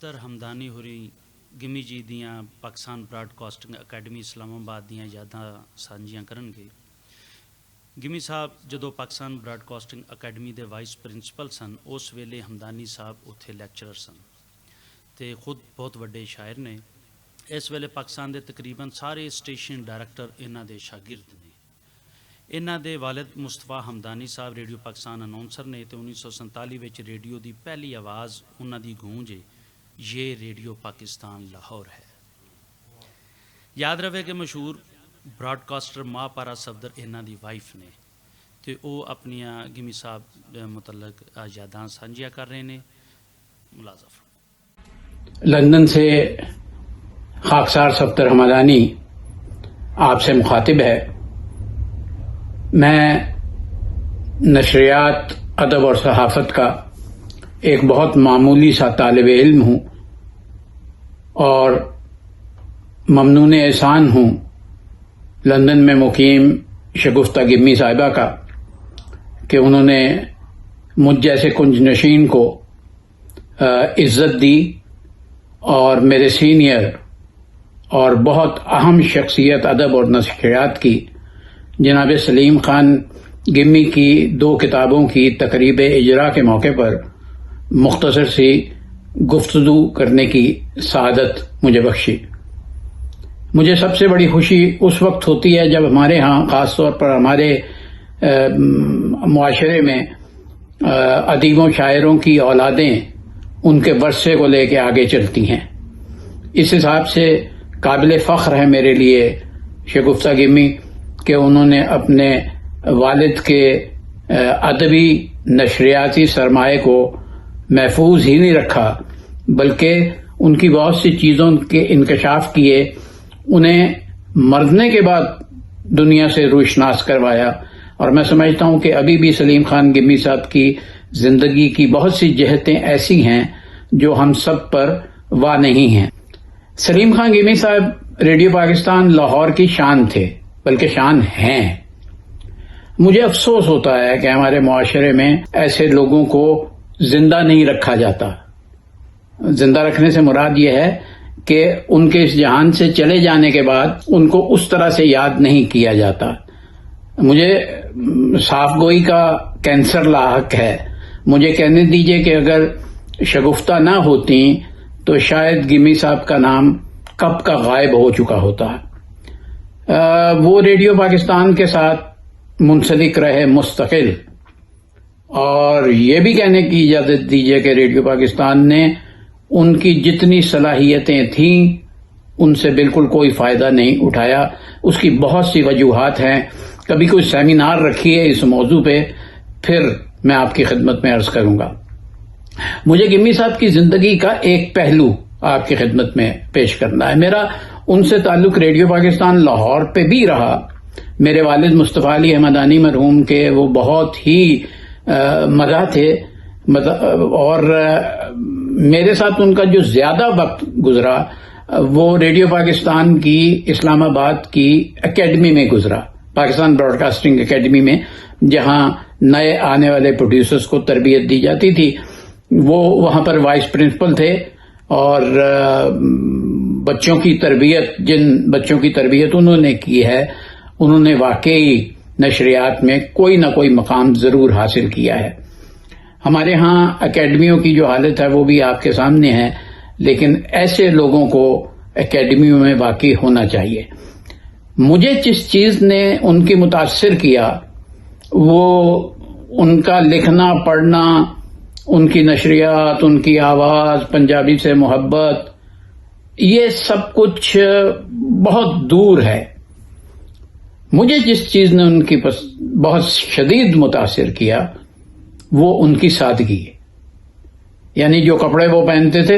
صفدر ہمدانی ہوری گمی جی دیاں Pakistan Broad casting academy اسلام آباد دیاں یاداں سانجیاں کرن گے۔ گمی صاحب جدو پاکستان براڈ کاسٹنگ اکیڈمی دے وائس پرنسپل سن اس ویلے ہمدانی صاحب اتھے لیکچرر سن تے خود بہت وڈے شاعر نے۔ اس ویلے پاکستان دے تقریباً سارے اسٹیشن ڈائریکٹر انہاں دے شاگرد نے۔ انہاں دے والد مصطفیٰ ہمدانی صاحب ریڈیو پاکستان اناؤنسر نے تے 1947 وچ ریڈیو دی پہلی آواز انہاں دی گونج ہے، یہ ریڈیو پاکستان لاہور ہے۔ یاد رہے کہ مشہور براڈ کاسٹر ماں پارا صفدر انہاں دی وائف نے تے او اپنی گمی صاحب متعلق یاداں سانجیاں کر رہے ہیں۔ ملازف لندن سے خاکسار صفدر ہمدانی آپ سے مخاطب ہے۔ میں نشریات، ادب اور صحافت کا ایک بہت معمولی سا طالب علم ہوں اور ممنون احسان ہوں لندن میں مقیم شگفتہ گمی صاحبہ کا کہ انہوں نے مجھ جیسے کنج نشین کو عزت دی اور میرے سینئر اور بہت اہم شخصیت ادب اور نشریات کی جناب سلیم خان گمی کی 2 کتابوں کی تقریب اجرا کے موقع پر مختصر سی گفتگو کرنے کی سعادت مجھے بخشی۔ مجھے سب سے بڑی خوشی اس وقت ہوتی ہے جب ہمارے ہاں خاص طور پر ہمارے معاشرے میں ادیبوں شاعروں کی اولادیں ان کے ورثے کو لے کے آگے چلتی ہیں۔ اس حساب سے قابل فخر ہے میرے لیے شگفتہ گمی کہ انہوں نے اپنے والد کے ادبی نشریاتی سرمایہ کو محفوظ ہی نہیں رکھا بلکہ ان کی بہت سی چیزوں کے انکشاف کیے، انہیں مرنے کے بعد دنیا سے روشناس کروایا۔ اور میں سمجھتا ہوں کہ ابھی بھی سلیم خان گمی صاحب کی زندگی کی بہت سی جہتیں ایسی ہیں جو ہم سب پر واہ نہیں ہیں۔ سلیم خان گمی صاحب ریڈیو پاکستان لاہور کی شان تھے، بلکہ شان ہیں۔ مجھے افسوس ہوتا ہے کہ ہمارے معاشرے میں ایسے لوگوں کو زندہ نہیں رکھا جاتا۔ زندہ رکھنے سے مراد یہ ہے کہ ان کے اس جہان سے چلے جانے کے بعد ان کو اس طرح سے یاد نہیں کیا جاتا۔ مجھے صاف گوئی کا کینسر لاحق ہے۔ مجھے کہنے دیجئے کہ اگر شگفتہ نہ ہوتی تو شاید گمی صاحب کا نام کب کا غائب ہو چکا ہوتا۔ وہ ریڈیو پاکستان کے ساتھ منسلک رہے مستقل، اور یہ بھی کہنے کی اجازت دیجیے کہ ریڈیو پاکستان نے ان کی جتنی صلاحیتیں تھیں ان سے بالکل کوئی فائدہ نہیں اٹھایا۔ اس کی بہت سی وجوہات ہیں، کبھی کوئی سیمینار رکھیے اس موضوع پہ، پھر میں آپ کی خدمت میں عرض کروں گا۔ مجھے گمی صاحب کی زندگی کا ایک پہلو آپ کی خدمت میں پیش کرنا ہے۔ میرا ان سے تعلق ریڈیو پاکستان لاہور پہ بھی رہا۔ میرے والد مصطفیٰ علی ہمدانی مرحوم کے وہ بہت ہی مزاح تھے، اور میرے ساتھ ان کا جو زیادہ وقت گزرا وہ ریڈیو پاکستان کی اسلام آباد کی اکیڈمی میں گزرا، پاکستان براڈ کاسٹنگ اکیڈمی میں، جہاں نئے آنے والے پروڈیوسرز کو تربیت دی جاتی تھی۔ وہ وہاں پر وائس پرنسپل تھے اور بچوں کی تربیت، جن بچوں کی تربیت انہوں نے کی ہے، انہوں نے واقعی نشریات میں کوئی نہ کوئی مقام ضرور حاصل کیا ہے۔ ہمارے ہاں اکیڈمیوں کی جو حالت ہے وہ بھی آپ کے سامنے ہے، لیکن ایسے لوگوں کو اکیڈمیوں میں واقعی ہونا چاہیے۔ مجھے جس چیز نے ان کی متاثر کیا وہ ان کا لکھنا پڑھنا، ان کی نشریات، ان کی آواز، پنجابی سے محبت، یہ سب کچھ بہت دور ہے۔ مجھے جس چیز نے ان کی بہت شدید متاثر کیا وہ ان کی سادگی ہے۔ یعنی جو کپڑے وہ پہنتے تھے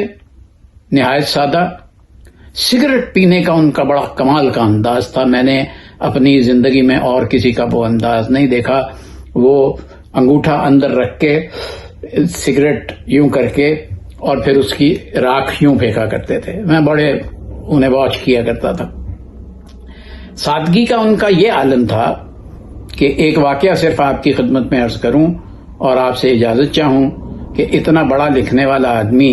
نہایت سادہ، سگریٹ پینے کا ان کا بڑا کمال کا انداز تھا۔ میں نے اپنی زندگی میں اور کسی کا وہ انداز نہیں دیکھا۔ وہ انگوٹھا اندر رکھ کے سگریٹ یوں کر کے اور پھر اس کی راکھ یوں پھینکا کرتے تھے۔ میں بڑے انہیں واچ کیا کرتا تھا۔ سادگی کا ان کا یہ عالم تھا کہ ایک واقعہ صرف آپ کی خدمت میں عرض کروں اور آپ سے اجازت چاہوں کہ اتنا بڑا لکھنے والا آدمی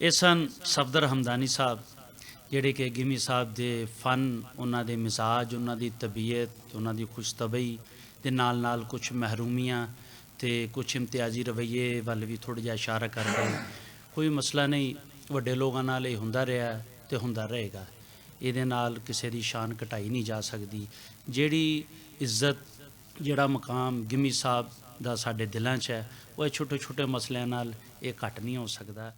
ਇਹ ਸਨ ਸਫਦਰ ਹਮਦਾਨੀ ਸਾਹਿਬ, ਜਿਹੜੇ ਕਿ ਗਿਮੀ ਸਾਹਿਬ ਦੇ ਫਨ, ਉਹਨਾਂ ਦੇ ਮਿਜ਼ਾਜ, ਉਹਨਾਂ ਦੀ ਤਬੀਅਤ, ਉਹਨਾਂ ਦੀ ਖੁਸ਼ਤਬਈ ਦੇ ਨਾਲ ਨਾਲ ਕੁਝ ਮਹਿਰੂਮੀਆਂ ਤੇ ਕੁਝ ਇਮਤਿਆਜ਼ੀ ਰਵੱਈਏ ਵੱਲ ਵੀ ਥੋੜ੍ਹਾ ਜਿਹਾ ਇਸ਼ਾਰਾ ਕਰ ਗਏ। ਕੋਈ ਮਸਲਾ ਨਹੀਂ, ਵੱਡੇ ਲੋਕਾਂ ਨਾਲ ਇਹ ਹੁੰਦਾ ਰਿਹਾ ਤੇ ਹੁੰਦਾ ਰਹੇਗਾ। ਇਹਦੇ ਨਾਲ ਕਿਸੇ ਦੀ ਸ਼ਾਨ ਘਟਾਈ ਨਹੀਂ ਜਾ ਸਕਦੀ। ਜਿਹੜੀ ਇੱਜ਼ਤ, ਜਿਹੜਾ ਮਕਾਮ ਗਿਮੀ ਸਾਹਿਬ ਦਾ ਸਾਡੇ ਦਿਲਾਂ 'ਚ ਹੈ, ਉਹ ਛੋਟੇ ਛੋਟੇ ਮਸਲਿਆਂ ਨਾਲ ਇਹ ਘੱਟ ਨਹੀਂ ਹੋ ਸਕਦਾ।